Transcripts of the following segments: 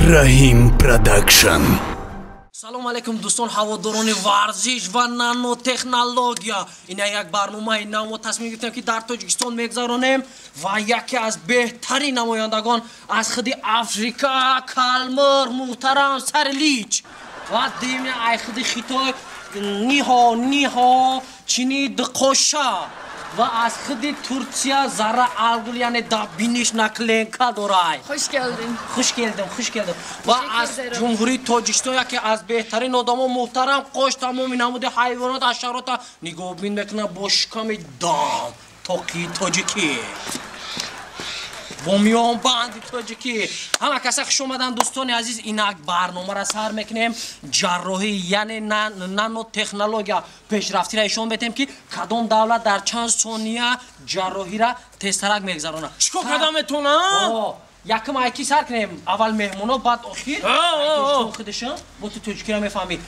رحیم پروداکشن. سلام علیکم دوستان هواداران ورزش و نانو تکنولوژیا. اینا یک برنامه نو تصمیم گرفتیم که در تاجیکستان میگذرانیم و یکی از بهترین نمایندگان از خود آفریقا کالمر محترم سرلیچ و دیمه ای خود خیتای نیها چینی دقوشا و از خود ترکیه زارا الگل یعنی دابینیش نکلنکا دارای. خوش کردم و از جمهوری تاجیکستان که از بهترین آدما محترم قوش تمام نمود حیوانات حشرات نگاه بین میکنه باشکم دام تاجیکی بومیان باندی تاجیکی. همه کسا خوش اومدن دوستان عزیز. این یک برنامه را سر میکنیم جراحی یعنی نانو تکنولوژیا پیشرفتی را نشون بدیم که کدام دولت در چند ثانیه جراحی را تسترک میگذرونه. چیکار کدامتون ها؟ یکم یکی سر کنیم اول مهمونا بعد آخر خودشون با تو تاجیکی را میفهمی.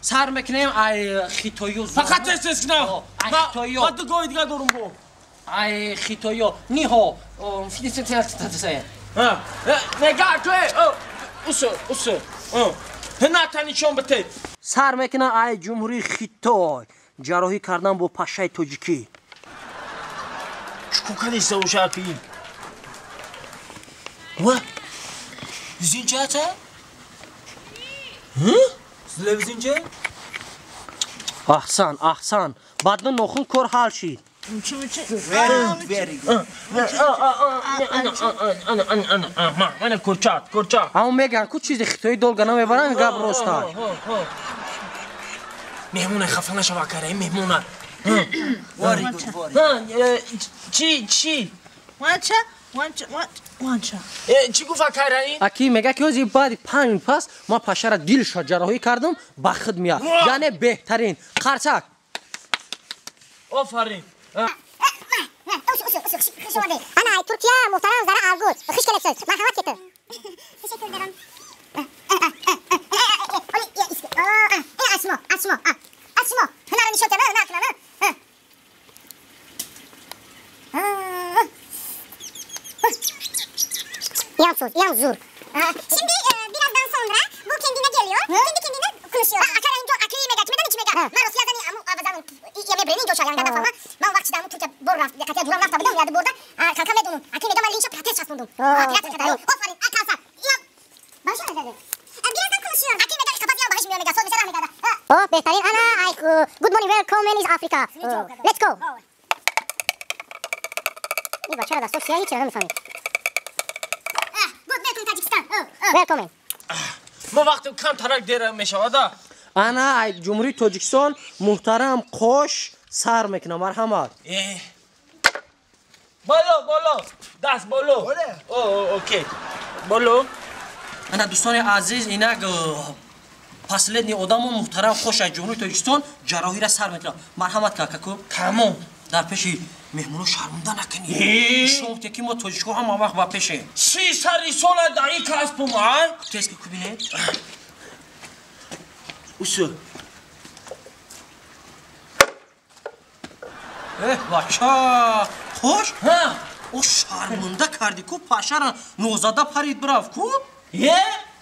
سر میکنیم ای خیتایو فقط تست کنم. ما تو گوی دیگه دارم بو. ای خیتایو نیها فیلیسیتاسه نگاه توی اوسه نتانیشون بده. سر میکنه ای جمهوری خیتای جراحی کردن با پاشای تاجیکی. چیکار کردی سو شرپی؟ و زینچه تا؟ زینچه؟ احسن بعد نخون کار حل شید. من کورچات اما میگن کو چیز خیتایی دولگا نمیبرن گب روستا مهمونه خفه نشو کاره مهمونه چی وانچا چی گفت کاره این اکی میگه که از بعد 5 پس ما پاشه را دیلش جراحی کردم با خود میاد یعنی بهترین قرچک آفرین. أنا تركيا محترم زرع الجوز خش كلبسات مرحبا كده تشكر درم اسمع هنا راني شوت انا ناكل انا Yanzur. Şimdi birazdan sonra bu kendine geliyor. Kendi kendine konuşuyor. Akara inco akıyı mega kimeden içime gel. Maros yazani amu avazanın yeme breni inco şayan gada falan. Ben vakti damı Türkiye borraf yakatya duran rafta bidon yadı burada. Kalkan medunun. Akıyı mega malinço prates çasmundum. Akıyat kadar. Ofarin akasa. Ya. Başa ne dedi? Birazdan konuşuyor. Akıyı mega kapatıyor bahşimiyor mega. Söz mesela mega. Oh behtarin ana. Good morning welcome in Africa. Let's go. İyi bak çara da sosyal hiç yaramı Welcome. ما وقتی کم ترک دیر میشود. انا جمهوری تاجیکستان محترم قوش سر میکنه مرحمت. بالا دست بالا. اوکی بالا. انا دوستان عزیز اینک پسلدنی آدم محترم خوش از جمهوری تاجیکستان جراحی را سر میکنه مرحمت کاکو. تمام. در پیشی مهمونو شرمنده نکنی. شما که ما تاجیکو هم وقت با پیشه. سی سری سال دایی کاس پومان. تست که کوبینه. اوسو. بچه خوش؟ او شرمنده کردی کو پاشه را نوزاده پرید براف کو؟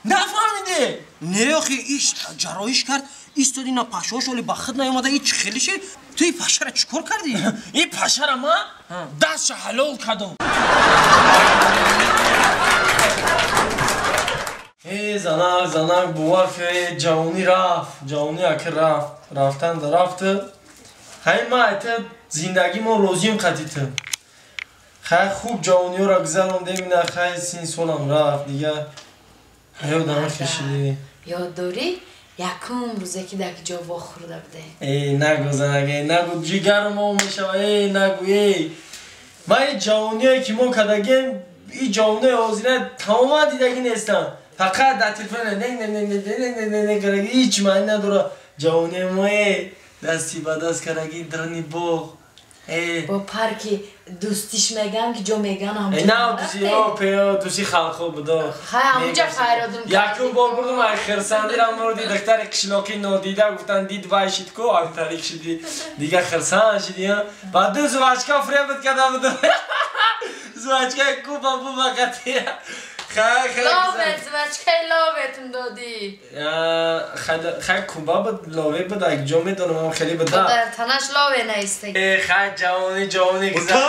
نفهمیده. نه آخی ایش جراحیش کرد ایستادی نه پاشهاش ولی با خود نیامده ای چی خیلی شد تو این پاشه را چیکار کردی؟ این پاشه را ما دست حلال کردم. زنک بوار که جوانی اکر رفت خیلی ما ایتا زندگی ما روزیم قدیده خیلی خوب جوانی ها را گذرم دیمینه خیلی سین سالم رفت دیگه حیو دمه خشیدی یاد داری؟ یکم روزه که در جا وا خورده بده ای نگو زنگه نگو جیگر ما میشه ای نگو ای ما این جوانی هایی که ما کدگیم این جوانی آزینه تمام دیدگی نیستن فقط در تلفن نه کرگی هیچ معنی نداره جوانی ما دستی به دست کرگی درنی باغ با پارکی دوستیش میگم که جو میگن همونجا نه دوستی خلقو بوده همونجا خیرادون یکم بار بردم ای خرسندی را موردی دکتر کشلاکی نادیده گفتن دید وایشید کو آی تاریخ شدی دیگه خرسند شدی بعد دو زواجکا فریبت کرده بوده زواجکا کو بابو بقیه خیلی لابت بچه لابتم دادی خیلی کوبا بود لاوه بود اگه جا میدونم خیلی بود در تنش لاوه نیسته خیلی جوانی گذاری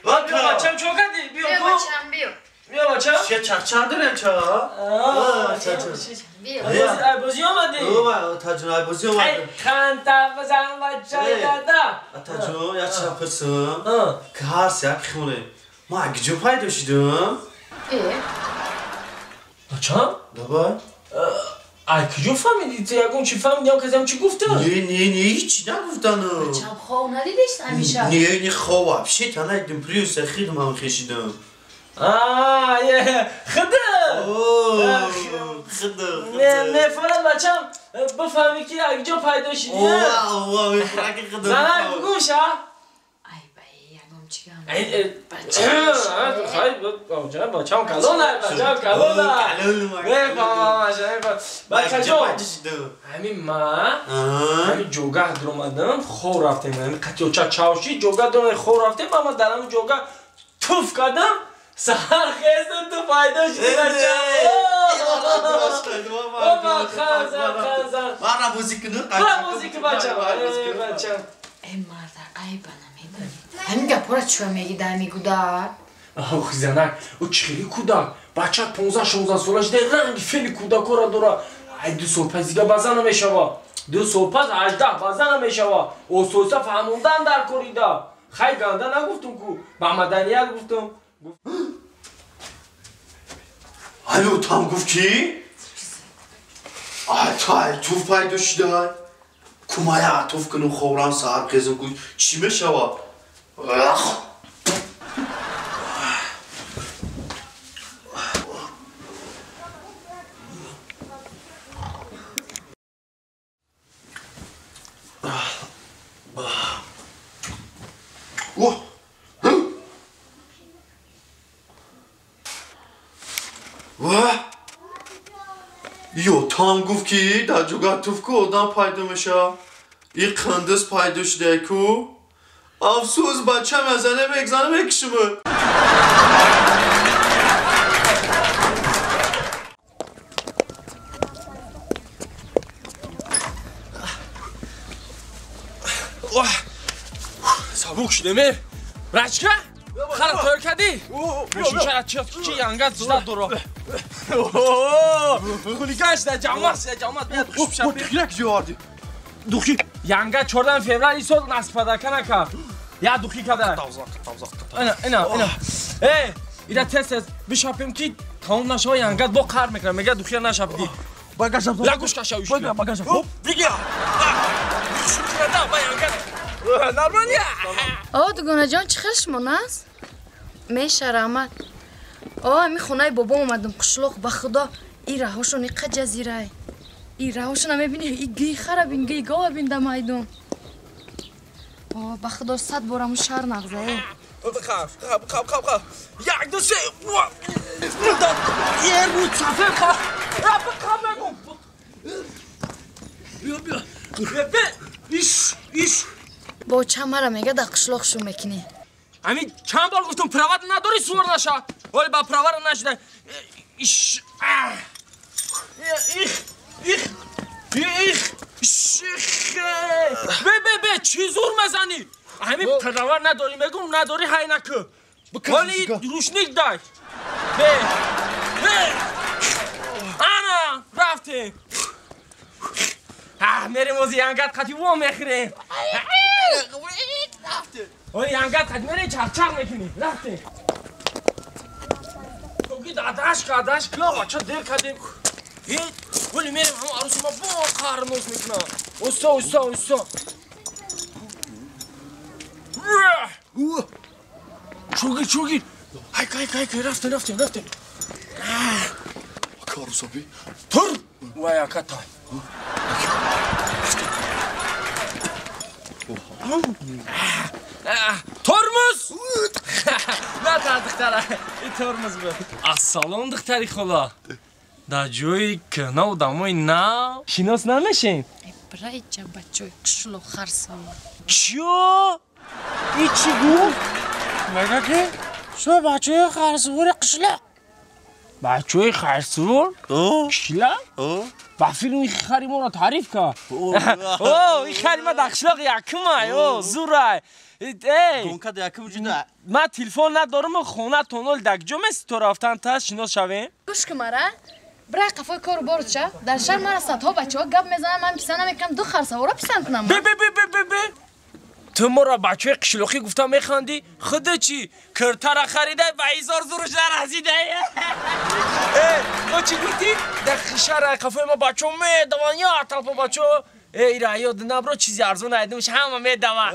بیا بچم چو کردی بیا بچم بیا بیا بچم چه چخچه داریم چه بیا بازی آمدی تاجون ای بازی اومده خنده بزن بچه دادا تاجون یا چرا پرسم که هر سیاه خونه ما اگه جو پیدا شدم بچم بابا ای کجا فهمیدی تو یکون چی فهمیدی هم کسی هم چی گفته نه هیچی نگفتن بچم خواه ندیدش همیشه نه خواه بشه تا نگدم پریوس خیدم هم خشیدم یه خده خدا نه فعلا بچم بفهمی که اگه جا پیدا شدی نه بگوش ها ای بایی یکم چیگم بچم کلونه بچم کلونه همین ما همین جوگه در اومدم خور رفتیم همین قطعه چه چاوشی جوگه در خور رفتیم اما در همین جوگه توف کردم سهر خیستم تو فایده شدی بچم من موزیک نه موزیک بچم ای مرد ای بنا همین گپورا چوه میگی در میگو در آخ زنک او چخیلی کودک بچه 15-16 سالش ده رنگ فیلی کودک را داره ای 2 سال پس دیگه بزنه میشوه 2 سال پس 18 بزنه میشوه او سوسه فهموندن در کوریده خیلی گنده نگفتم که با مدنیت گفتم الو tam گفت کی؟ تای توف پیدا شده کمایا توف کنم خوران ساعت قیزم کن چی میشوه؟ یو تام گفت که در جوگه توف که آدم پیدا میشه این قندس پیدا شده که افسوس بچه مزنه بگذانه بکشمه سبوک شده می رچکه خرا تویر کردی میشون چرا چیز که ینگت زده داره خولیگاش ده جامعات بیاد خوب شد یک جواردی دوخی ینگت 14 فevral سال نصف پدرکه نکرد یا دوخی کده اینا ایده تست بشاپیم که تمام نشوه ینگت با کار میکنه میگه دوخی نشاپدی بگشم لگوش کشاویش بگشم بگیر شروع کرده با ینگت نرمانیه دوگانه جان چی خیلش مونست؟ میشه رحمت امی خونه بابا اومدم قشلوق به خدا این رهاشون ایقه جزیره این رهاشون هم میبینی این گی خراب این گی گاه بین در میدون به خدا 100 بارم شهر نغزه خب یک دو سه یه رو صفحه خب نگم بیا ایش با چمره میگه در قشلوقشون میکنی همین چند بار گفتم پروات نداری سور نشه ولی با پروات نشده ایش به چی زور مزنی همین پروات نداری میگم نداری های نکه ولی روشنیک دای به انا رفتیم میریم از ینگت خطی و میخریم ولی ینگت خطی میریم چرچر میکنی رفتیم تو گید عدش کلا بچه دیر کردیم ولی میریم همه عروس ما با قرموز میکنم اوستا چوگیر های رفتیم کارو بی تر و یکا تای ترمز نه تا دختره این ترمز بود از سالون دختری خلا در جوی کنه و دموی نه شناس نمیشین برای چه بچه قشلوق خرسان چیو؟ ای چی گفت؟ مگه که؟ شو بچه خرسوری قشلوق بچه‌های خرسون کشلا با فیلم خری ما را تعریف که این خری ما دقشلاق یکمه زورای گونکد یکم جدا ما تلفن ندارم خونه تونل دکجم است تو رفتن تا شناس شویم گوش که مرا برای قفای کارو بارد شد در شهر مرا صدها بچه ها گپ میزنم من پیسه نمیکنم 2 خرسوارا پسند کنم بی تو ما را بچه قشلوخی گفتم میخواندی خود چی کرتر خریده و 1000 زورش نرسیده او چی گفتی در خشر قفای ما بچه میدوان یا طرف بچه ایره یاد نبرو چیزی ارزون نایدمش همه میدوان